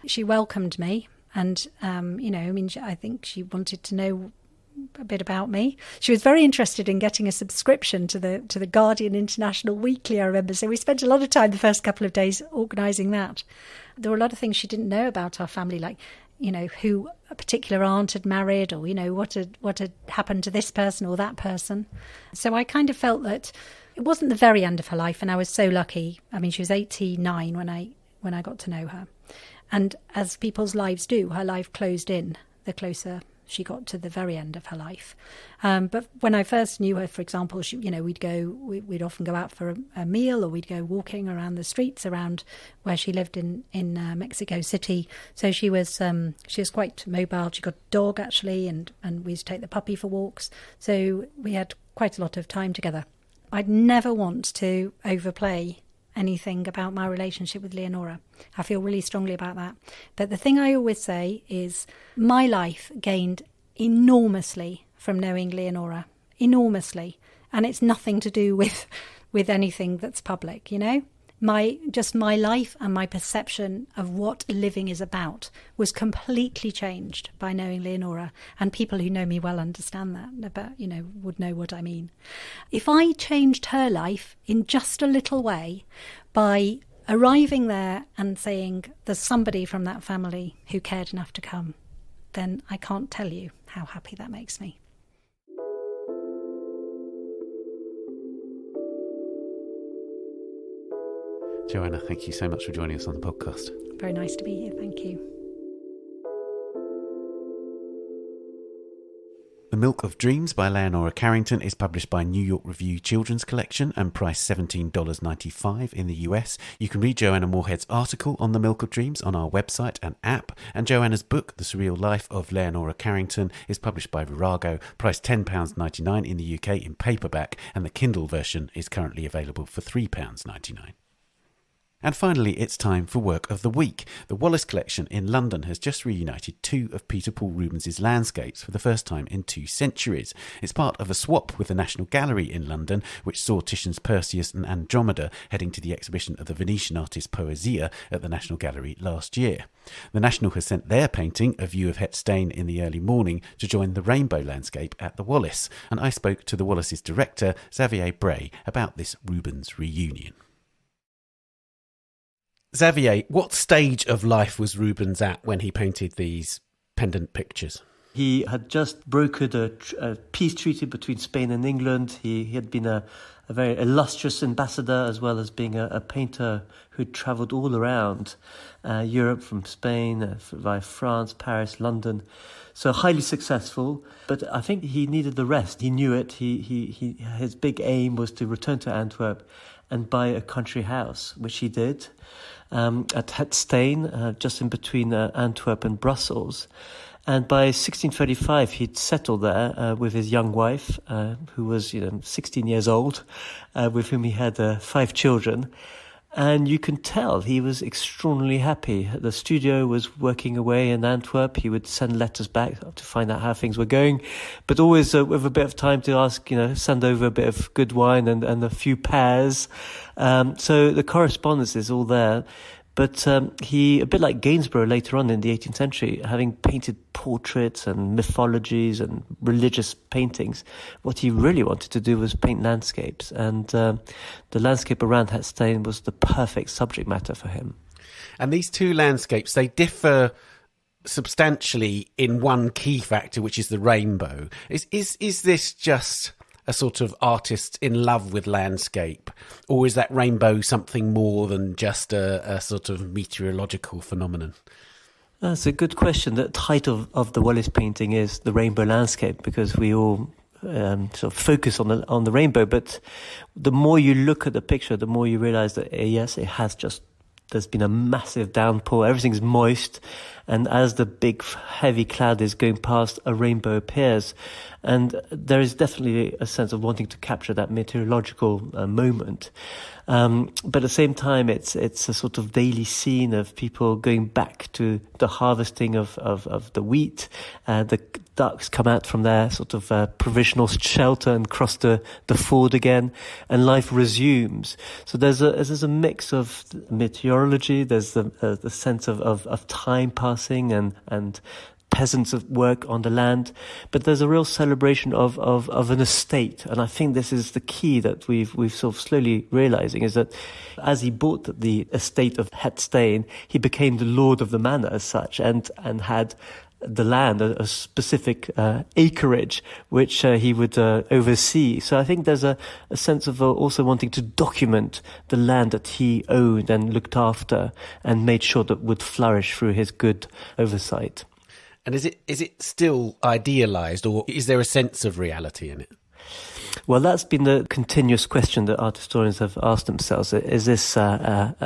S3: She welcomed me, and I think she wanted to know a bit about me. She was very interested in getting a subscription to the Guardian International Weekly, I remember. So we spent a lot of time the first couple of days organising that. There were a lot of things she didn't know about our family, like who a particular aunt had married, or what had happened to this person or that person. So I kind of felt that it wasn't the very end of her life, and I was so lucky. I mean, she was 89 when I got to know her. And as people's lives do, her life closed in the closer she got to the very end of her life. But when I first knew her, for example, we'd often go out for a meal, or we'd go walking around the streets around where she lived in Mexico City. So she was quite mobile. She got a dog, actually, and we used to take the puppy for walks. So we had quite a lot of time together. I'd never want to overplay anything about my relationship with Leonora. I feel really strongly about that. But the thing I always say is my life gained enormously from knowing Leonora. Enormously. And it's nothing to do with anything that's public, my life and my perception of what living is about was completely changed by knowing Leonora, and people who know me well understand that, would know what I mean. If I changed her life in just a little way by arriving there and saying there's somebody from that family who cared enough to come, then I can't tell you how happy that makes me.
S1: Joanna, thank you so much for joining us on the podcast.
S3: Very nice to be here, thank you.
S1: The Milk of Dreams by Leonora Carrington is published by New York Review Children's Collection and priced $17.95 in the US. You can read Joanna Moorhead's article on The Milk of Dreams on our website and app, and Joanna's book, The Surreal Life of Leonora Carrington, is published by Virago, priced £10.99 in the UK in paperback, and the Kindle version is currently available for £3.99. And finally, it's time for Work of the Week. The Wallace collection in London has just reunited two of Peter Paul Rubens' landscapes for the first time in 2 centuries. It's part of a swap with the National Gallery in London, which saw Titian's Perseus and Andromeda heading to the exhibition of the Venetian artist Poesia at the National Gallery last year. The National has sent their painting, A View of Het Steen in the Early Morning, to join the rainbow landscape at the Wallace, and I spoke to the Wallace's director, Xavier Bray, about this Rubens reunion. Xavier, what stage of life was Rubens at when he painted these pendant pictures?
S4: He had just brokered a peace treaty between Spain and England. He had been a very illustrious ambassador, as well as being a painter who'd travelled all around Europe, from Spain, via France, Paris, London. So highly successful, but I think he needed the rest. He knew it. His big aim was to return to Antwerp and buy a country house, which he did. At Het Steen, just in between Antwerp and Brussels. And by 1635, he'd settled there with his young wife, who was 16 years old, with whom he had 5 children. And you can tell he was extraordinarily happy. The studio was working away in Antwerp. He would send letters back to find out how things were going, but always with a bit of time to ask, send over a bit of good wine and a few pears. So the correspondence is all there. But he, a bit like Gainsborough later on in the 18th century, having painted portraits and mythologies and religious paintings, what he really wanted to do was paint landscapes. And the landscape around Het Steen was the perfect subject matter for him.
S1: And these two landscapes, they differ substantially in one key factor, which is the rainbow. Is this just a sort of artist in love with landscape, or is that rainbow something more than just a sort of meteorological phenomenon?
S4: That's a good question. The title of the Wallace painting is The Rainbow Landscape, because we all sort of focus on the rainbow, but the more you look at the picture, the more you realise that yes, there's been a massive downpour, everything's moist, and as the big heavy cloud is going past, a rainbow appears. And there is definitely a sense of wanting to capture that meteorological moment. But at the same time, it's a sort of daily scene of people going back to the harvesting of the wheat. The ducks come out from their sort of provisional shelter and cross the ford again, and life resumes. So there's a mix of meteorology, there's the sense of time passing and peasants of work on the land, but there's a real celebration of an estate. And I think this is the key that we've sort of slowly realizing, is that as he bought the estate of Het Steen, he became the lord of the manor as such, and had the land, a specific acreage, which he would oversee. So I think there's a sense of also wanting to document the land that he owned and looked after and made sure that would flourish through his good oversight.
S1: And is it still idealised, or is there a sense of reality in it?
S4: Well, that's been the continuous question that art historians have asked themselves. Is this an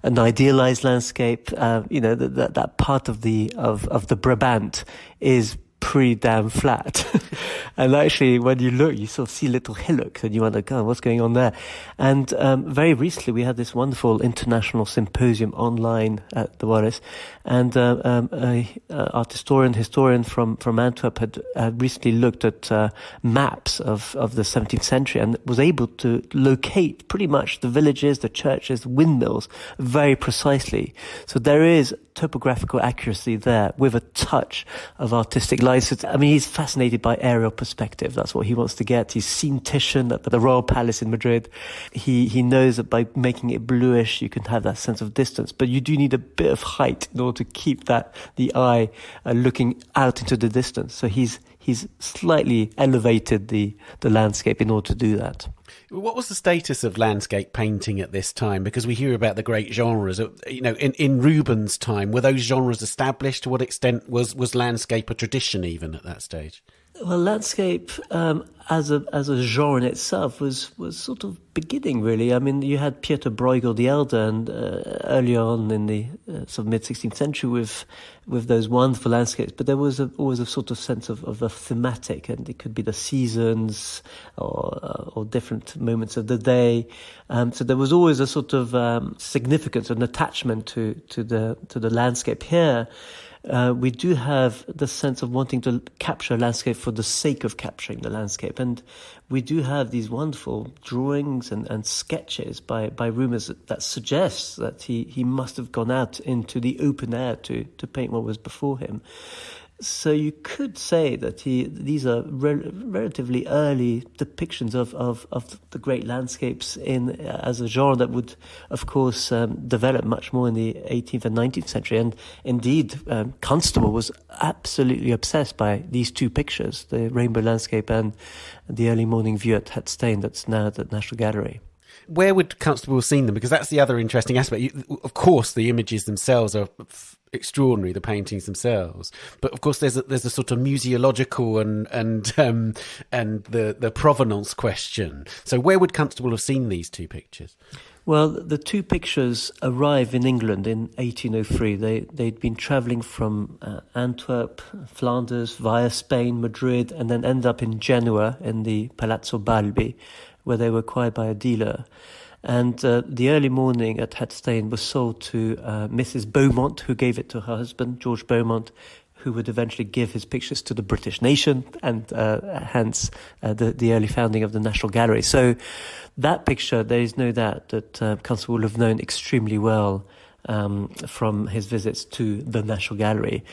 S4: idealised landscape? That part of the Brabant is pretty damn flat. And actually, when you look, you sort of see little hillocks and you wonder, God, what's going on there? And very recently, we had this wonderful international symposium online at the Wallace, and an art historian from Antwerp had recently looked at maps of the 17th century and was able to locate pretty much the villages, the churches, the windmills very precisely. So there is topographical accuracy there with a touch of artistic license. I mean, he's fascinated by aerial perspective. That's what he wants to get. He's seen Titian at the Royal Palace in Madrid. He knows that by making it bluish, you can have that sense of distance, but you do need a bit of height in order to keep the eye looking out into the distance. So he's slightly elevated the landscape in order to do that.
S1: What was the status of landscape painting at this time? Because we hear about the great genres. You know, in Rubens' time, were those genres established? To what extent was landscape a tradition even at that stage?
S4: Well, landscape as a genre in itself was sort of beginning, really. I mean, you had Pieter Bruegel the Elder, and earlier on in the sort of mid-16th century with those wonderful landscapes. But there was always a sort of sense of a thematic, and it could be the seasons or different moments of the day. So there was always a sort of significance, an attachment to the landscape. Here, we do have the sense of wanting to capture a landscape for the sake of capturing the landscape. And we do have these wonderful drawings and sketches by Rubens that suggests that he must have gone out into the open air to paint what was before him. So you could say that these are relatively early depictions of the great landscapes as a genre that would, of course, develop much more in the 18th and 19th century. And indeed, Constable was absolutely obsessed by these two pictures, the rainbow landscape and the early morning view at Het Steen that's now at the National Gallery.
S1: Where would Constable have seen them? Because that's the other interesting aspect. Of course, the images themselves are extraordinary, the paintings themselves, but of course there's a sort of museological and the provenance question. So where would Constable have seen these two pictures?
S4: Well, the two pictures arrive in England in 1803. They'd been travelling from Antwerp, Flanders, via Spain, Madrid, and then end up in Genoa in the Palazzo Balbi, where they were acquired by a dealer. And the early morning at Het Steen was sold to Mrs. Beaumont, who gave it to her husband, George Beaumont, who would eventually give his pictures to the British nation, and hence the early founding of the National Gallery. So that picture, there is no doubt that Constable would have known extremely well from his visits to the National Gallery.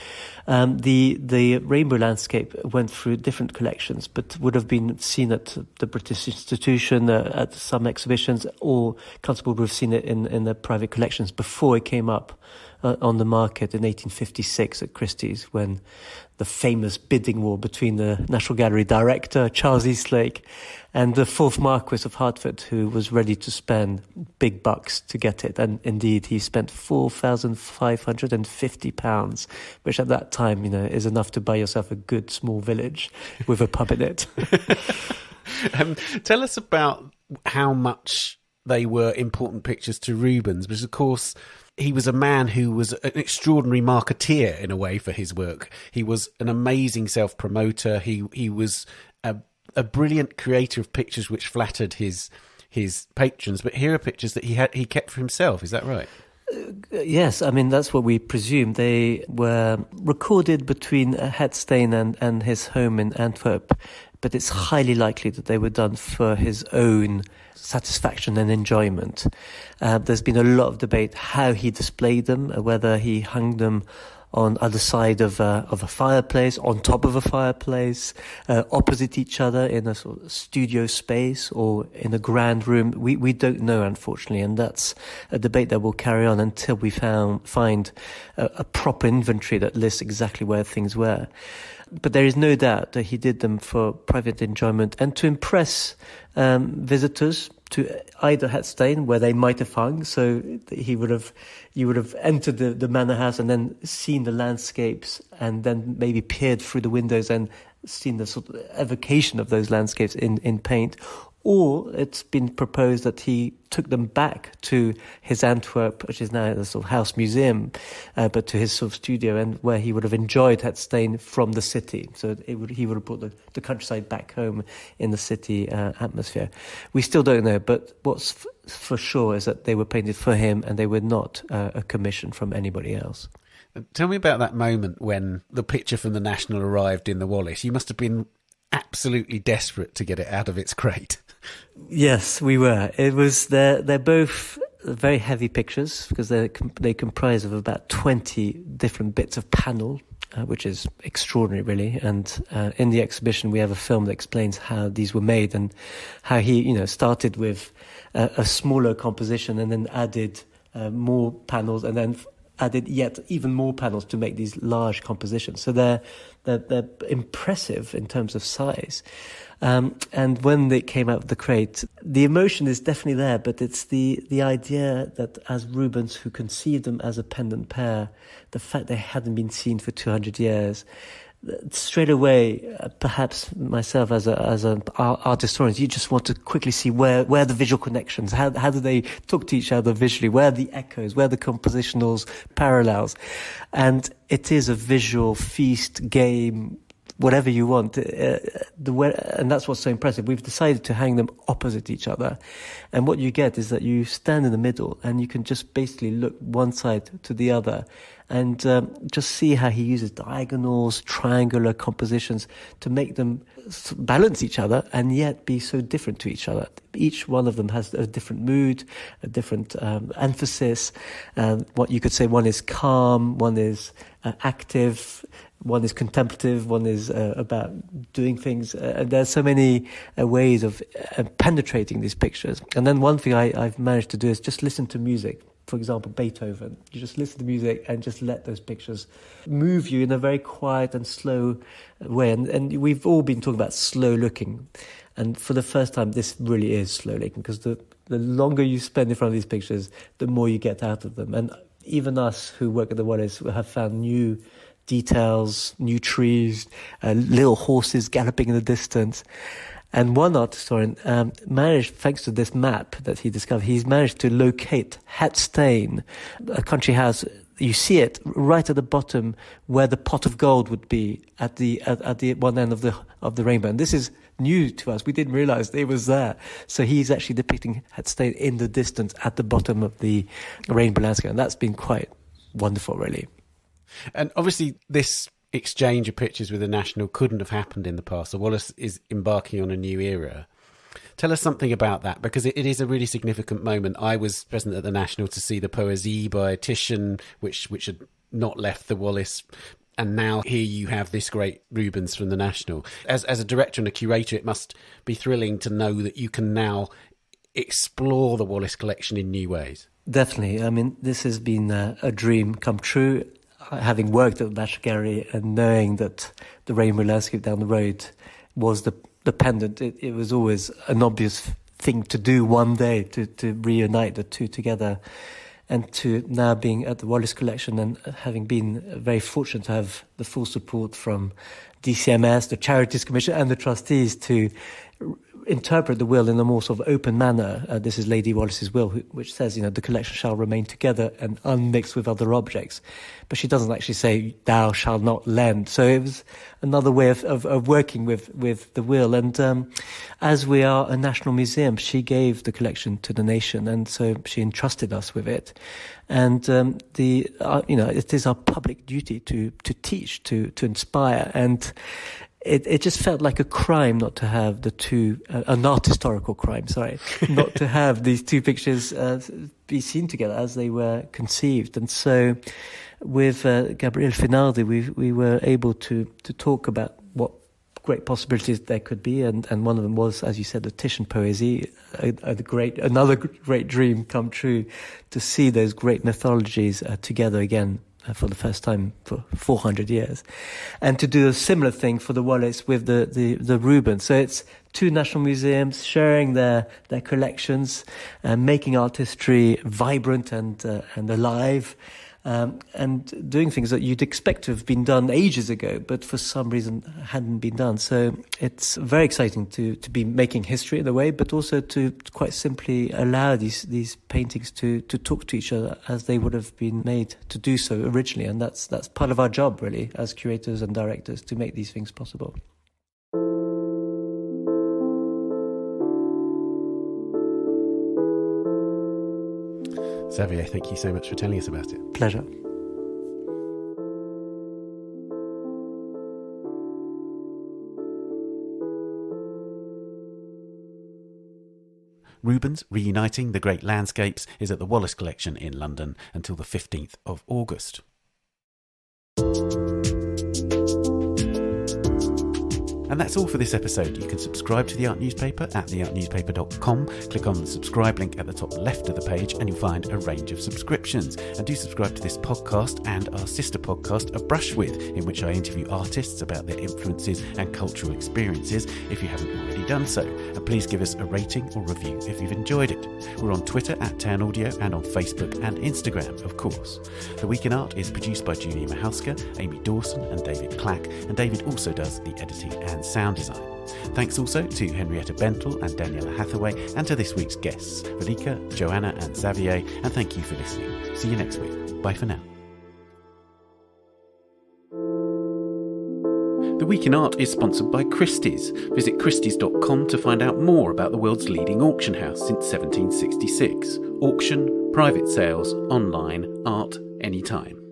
S4: The rainbow landscape went through different collections, but would have been seen at the British Institution, at some exhibitions, or Constable would have seen it in the private collections before it came up on the market in 1856 at Christie's, when the famous bidding war between the National Gallery director, Charles Eastlake, and the fourth Marquis of Hertford, who was ready to spend big bucks to get it. And indeed, he spent £4,550, which at that time, is enough to buy yourself a good small village with a pub in it.
S1: Tell us about how much they were important pictures to Rubens, because of course he was a man who was an extraordinary marketeer in a way for his work. He was an amazing self-promoter. He was a brilliant creator of pictures which flattered his patrons. But here are pictures that he kept for himself. Is that right?
S4: Yes, I mean, that's what we presume. They were recorded between Het Steen and his home in Antwerp, but it's highly likely that they were done for his own satisfaction and enjoyment. There's been a lot of debate how he displayed them, whether he hung them on either side of a fireplace, on top of a fireplace, opposite each other in a sort of studio space or in a grand room. We don't know, unfortunately, and that's a debate that will carry on until we find a proper inventory that lists exactly where things were. But there is no doubt that he did them for private enjoyment and to impress visitors to either Het Steen, where they might have hung. So you would have entered the manor house and then seen the landscapes and then maybe peered through the windows and seen the sort of evocation of those landscapes in paint, or it's been proposed that he took them back to his Antwerp, which is now the sort of house museum, but to his sort of studio, and where he would have enjoyed Het Steen from the city. So he would have brought the countryside back home in the city atmosphere. We still don't know, but what's for sure is that they were painted for him, and they were not a commission from anybody else.
S1: Tell me about that moment when the picture from the National arrived in the Wallace. You must have been absolutely desperate to get it out of its crate.
S4: Yes, we were. It was they're both very heavy pictures because they comprise of about 20 different bits of panel, which is extraordinary, really. And in the exhibition, we have a film that explains how these were made and how he, started with a smaller composition and then added more panels and then added yet even more panels to make these large compositions. So they're impressive in terms of size. And when they came out of the crate, the emotion is definitely there, but it's the idea that as Rubens, who conceived them as a pendant pair, the fact they hadn't been seen for 200 years, straight away, perhaps myself as an art historian, you just want to quickly see where the visual connections, how do they talk to each other visually, where are the echoes, where are the compositional parallels. And it is a visual feast, game, whatever you want, and that's what's so impressive. We've decided to hang them opposite each other, and what you get is that you stand in the middle and you can just basically look one side to the other and just see how he uses diagonals, triangular compositions to make them balance each other and yet be so different to each other. Each one of them has a different mood, a different emphasis. What you could say, one is calm, one is active, one is contemplative, one is about doing things. There's so many ways of penetrating these pictures. And then one thing I've managed to do is just listen to music. For example, Beethoven. You just listen to music and just let those pictures move you in a very quiet and slow way. And we've all been talking about slow looking. And for the first time, this really is slow looking, because the longer you spend in front of these pictures, the more you get out of them. And even us who work at the Wallace have found new details, new trees, little horses galloping in the distance. And one art historian managed, thanks to this map that he discovered, he's managed to locate Het Steen, a country house. You see it right at the bottom where the pot of gold would be at the one end of the rainbow. And this is new to us. We didn't realize it was there. So he's actually depicting Het Steen in the distance at the bottom of the rainbow landscape. And that's been quite wonderful, really.
S1: And obviously this exchange of pictures with the National couldn't have happened in the past. So Wallace is embarking on a new era. Tell us something about that, because it is a really significant moment. I was present at the National to see the Poésie by Titian, which had not left the Wallace. And now here you have this great Rubens from the National. As a director and a curator, it must be thrilling to know that you can now explore the Wallace collection in new ways.
S4: Definitely. I mean, this has been a dream come true. Having worked at the National Gallery and knowing that the rainbow landscape down the road was the pendant, it was always an obvious thing to do one day, to reunite the two together. And to now being at the Wallace collection and having been very fortunate to have the full support from DCMS, the Charities Commission and the trustees to interpret the will in a more sort of open manner. This is Lady Wallace's will, which says, the collection shall remain together and unmixed with other objects. But she doesn't actually say, thou shalt not lend. So it was another way of working with the will. And as we are a national museum, she gave the collection to the nation, and so she entrusted us with it. And it is our public duty to teach, to inspire, and it just felt like a crime not to have the two, an art historical crime, not to have these two pictures be seen together as they were conceived. And so with Gabriele Finaldi, we were able to talk about what great possibilities there could be, and one of them was, as you said, the Titian Poésie, another great dream come true, to see those great mythologies together again for the first time for 400 years, and to do a similar thing for the Wallace with the Rubens. So it's two national museums sharing their collections, making art history vibrant and alive, and doing things that you'd expect to have been done ages ago, but for some reason hadn't been done. So it's very exciting to be making history in a way, but also to quite simply allow these paintings to talk to each other as they would have been made to do so originally. And that's part of our job, really, as curators and directors, to make these things possible.
S1: Xavier, thank you so much for telling us about it.
S4: Pleasure.
S1: Rubens Reuniting the Great Landscapes is at the Wallace Collection in London until the 15th of August. And that's all for this episode. You can subscribe to The Art Newspaper at theartnewspaper.com. Click on the subscribe link at the top left of the page and you'll find a range of subscriptions. And do subscribe to this podcast and our sister podcast, A Brush With, in which I interview artists about their influences and cultural experiences, if you haven't already done so. And please give us a rating or review if you've enjoyed it. We're on Twitter at Town Audio and on Facebook and Instagram, of course. The Week in Art is produced by Julia Michalska, Amy Dawson and David Clack, and David also does the editing and sound design. Thanks also to Henrietta Bentel and Daniela Hathaway, and to this week's guests, Valika, Joanna and Xavier, and thank you for listening. See you next week. Bye for now. The Week in Art is sponsored by Christie's. Visit christies.com to find out more about the world's leading auction house since 1766. Auction, private sales, online, art, anytime.